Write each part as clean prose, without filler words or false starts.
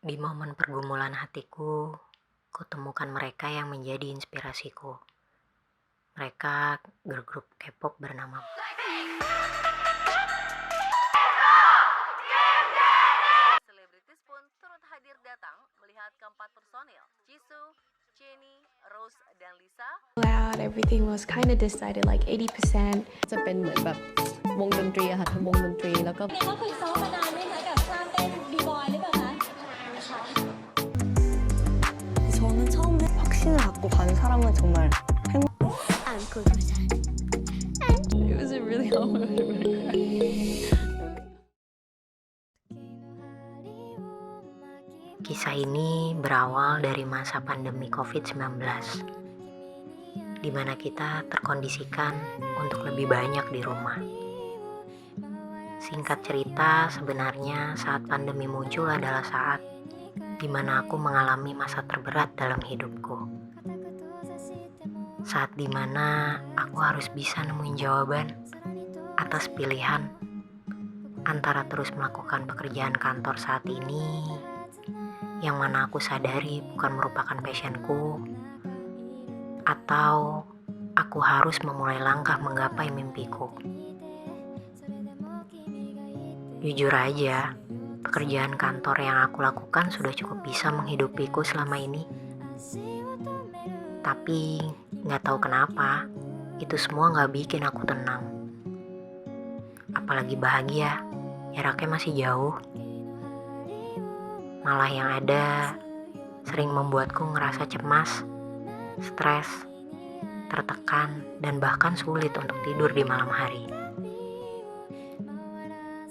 Di momen pergumulan hatiku, kutemukan mereka yang menjadi inspirasiku. Mereka girl group K-pop bernama Selebritis pun turut hadir datang melihat keempat personil, Jisoo, Jennie, Rose, dan Lisa. Loud, everything was kind of decided like 80%. จะเป็นเหมือนแบบวงดนตรีอะค่ะทั้งวงดนตรีแล้วก็ นี่ก็ฝึกซ้อมมานานไหมคะกับท่าเต้นบีบอยหรือเปล่าคะ 저는 처음에 확신을 갖고 간 사람은 정말 안고 그러자. it was a really hard Kisah ini berawal dari masa pandemi COVID-19, di mana kita terkondisikan untuk lebih banyak di rumah. Singkat cerita, sebenarnya saat pandemi muncul adalah saat di mana aku mengalami masa terberat dalam hidupku. Saat di mana aku harus bisa nemuin jawaban atas pilihan antara terus melakukan pekerjaan kantor saat ini, yang mana aku sadari bukan merupakan passionku, atau aku harus memulai langkah menggapai mimpiku. Jujur aja, pekerjaan kantor yang aku lakukan sudah cukup bisa menghidupiku selama ini. Tapi gak tahu kenapa, itu semua gak bikin aku tenang. Apalagi bahagia, jaraknya masih jauh. Malah yang ada sering membuatku ngerasa cemas, stres, tertekan, dan bahkan sulit untuk tidur di malam hari.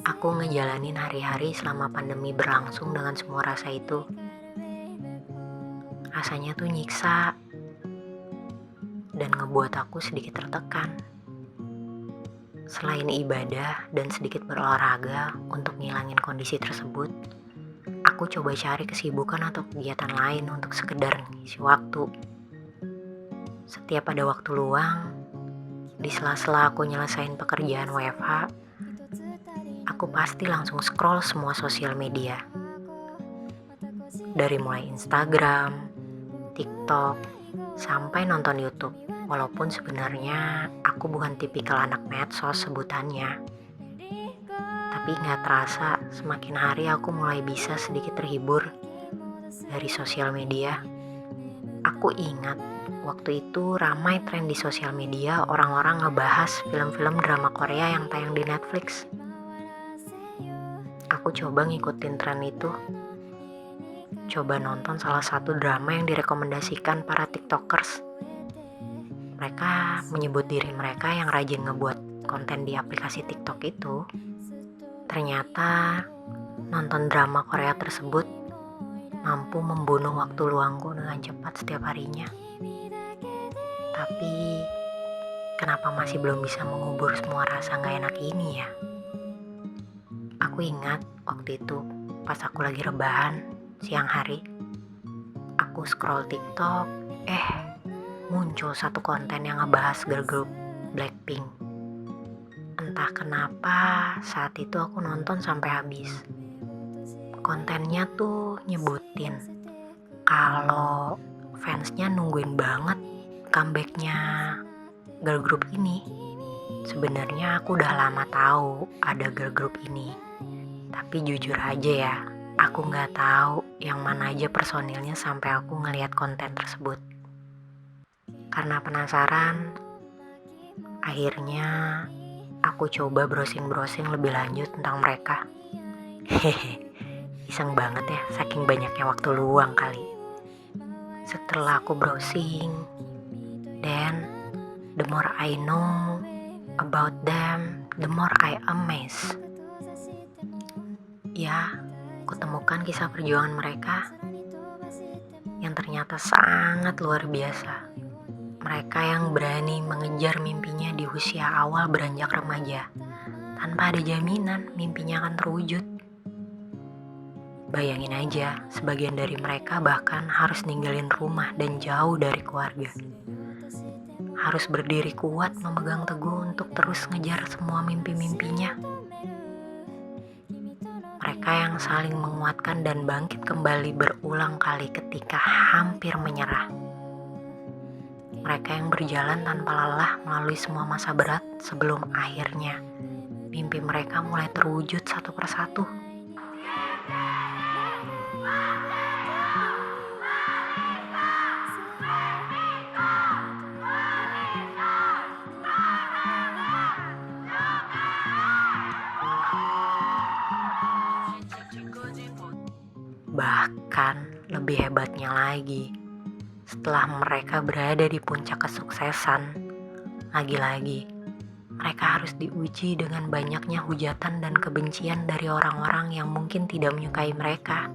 Aku ngejalanin hari-hari selama pandemi berlangsung dengan semua rasa itu. Rasanya tuh nyiksa dan ngebuat aku sedikit tertekan. Selain ibadah dan sedikit berolahraga untuk ngilangin kondisi tersebut, aku coba cari kesibukan atau kegiatan lain untuk sekedar ngisi waktu. Setiap ada waktu luang, di sela-sela aku nyelesain pekerjaan WFH, aku pasti langsung scroll semua sosial media. Dari mulai Instagram, TikTok, sampai nonton YouTube. Walaupun sebenarnya aku bukan tipikal anak medsos sebutannya. Tapi gak terasa semakin hari aku mulai bisa sedikit terhibur dari sosial media. Aku ingat waktu itu ramai tren di sosial media orang-orang ngebahas film-film drama Korea yang tayang di Netflix. Aku coba ngikutin tren itu. Coba nonton salah satu drama yang direkomendasikan para tiktokers. Mereka menyebut diri mereka yang rajin ngebuat konten di aplikasi TikTok itu. Ternyata nonton drama Korea tersebut mampu membunuh waktu luangku dengan cepat setiap harinya. Tapi kenapa masih belum bisa mengubur semua rasa gak enak ini ya? Aku ingat waktu itu pas aku lagi rebahan siang hari, aku scroll TikTok, muncul satu konten yang ngebahas girl group Blackpink. Entah kenapa saat itu aku nonton sampai habis. Kontennya tuh nyebutin kalau fansnya nungguin banget comebacknya girl group ini. Sebenarnya aku udah lama tahu ada girl group ini, tapi jujur aja ya, aku nggak tahu yang mana aja personilnya sampai aku ngelihat konten tersebut. Karena penasaran, akhirnya aku coba browsing lebih lanjut tentang mereka. Iseng banget ya, saking banyaknya waktu luang kali. Setelah aku browsing, then the more I know about them, the more I amazed. Ya, kutemukan kisah perjuangan mereka yang ternyata sangat luar biasa. Mereka yang berani mengejar mimpinya di usia awal beranjak remaja, tanpa ada jaminan mimpinya akan terwujud. Bayangin aja, sebagian dari mereka bahkan harus ninggalin rumah dan jauh dari keluarga. Harus berdiri kuat memegang teguh untuk terus ngejar semua mimpi-mimpinya. Mereka Mereka yang saling menguatkan dan bangkit kembali berulang kali ketika hampir menyerah. Mereka yang berjalan tanpa lelah melalui semua masa berat sebelum akhirnya mimpi mereka mulai terwujud satu persatu. Bahkan lebih hebatnya lagi, setelah mereka berada di puncak kesuksesan, lagi-lagi mereka harus diuji dengan banyaknya hujatan dan kebencian dari orang-orang yang mungkin tidak menyukai mereka.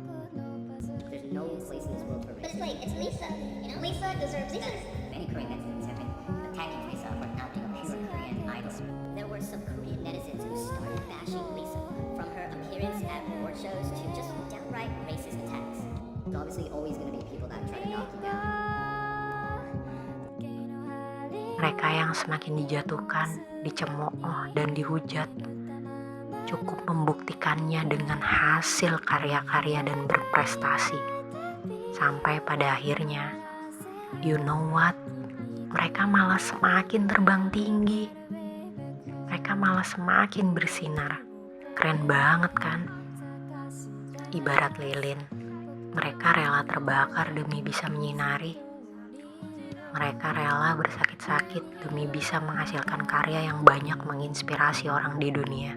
There's no place in this world for But it's racism. like, it's Lisa. You know, Lisa deserves this. Many Korean netizens have been attacking Lisa for not being a pure Korean idol. There were some Korean netizens who started bashing Lisa, from her appearance at award shows to just downright racist attacks. There's obviously always going to be people that try to knock you down. Mereka yang semakin dijatuhkan, dicemooh, dan dihujat cukup membuktikannya dengan hasil karya-karya dan berprestasi. Sampai pada akhirnya, you know what? Mereka malah semakin terbang tinggi. Mereka malah semakin bersinar. Keren banget kan? Ibarat lilin, mereka rela terbakar demi bisa menyinari. Mereka rela bersakit-sakit demi bisa menghasilkan karya yang banyak menginspirasi orang di dunia.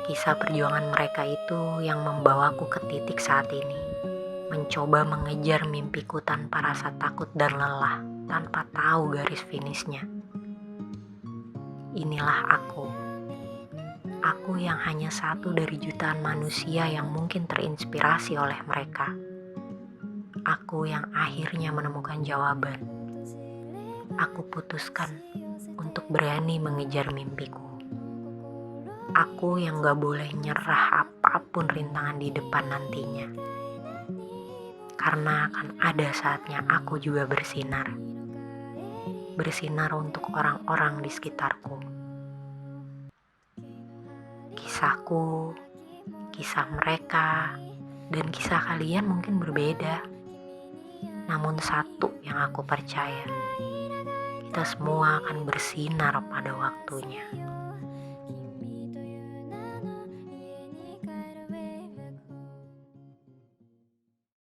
Kisah perjuangan mereka itu yang membawaku ke titik saat ini. Mencoba mengejar mimpiku tanpa rasa takut dan lelah, tanpa tahu garis finishnya. Inilah aku. Aku yang hanya satu dari jutaan manusia yang mungkin terinspirasi oleh mereka. Aku yang akhirnya menemukan jawaban. Aku putuskan untuk berani mengejar mimpiku. Aku yang gak boleh nyerah apapun rintangan di depan nantinya. Karena akan ada saatnya aku juga bersinar. Bersinar untuk orang-orang di sekitarku. Kisahku, kisah mereka, dan kisah kalian mungkin berbeda. Namun satu yang aku percaya, kita semua akan bersinar pada waktunya.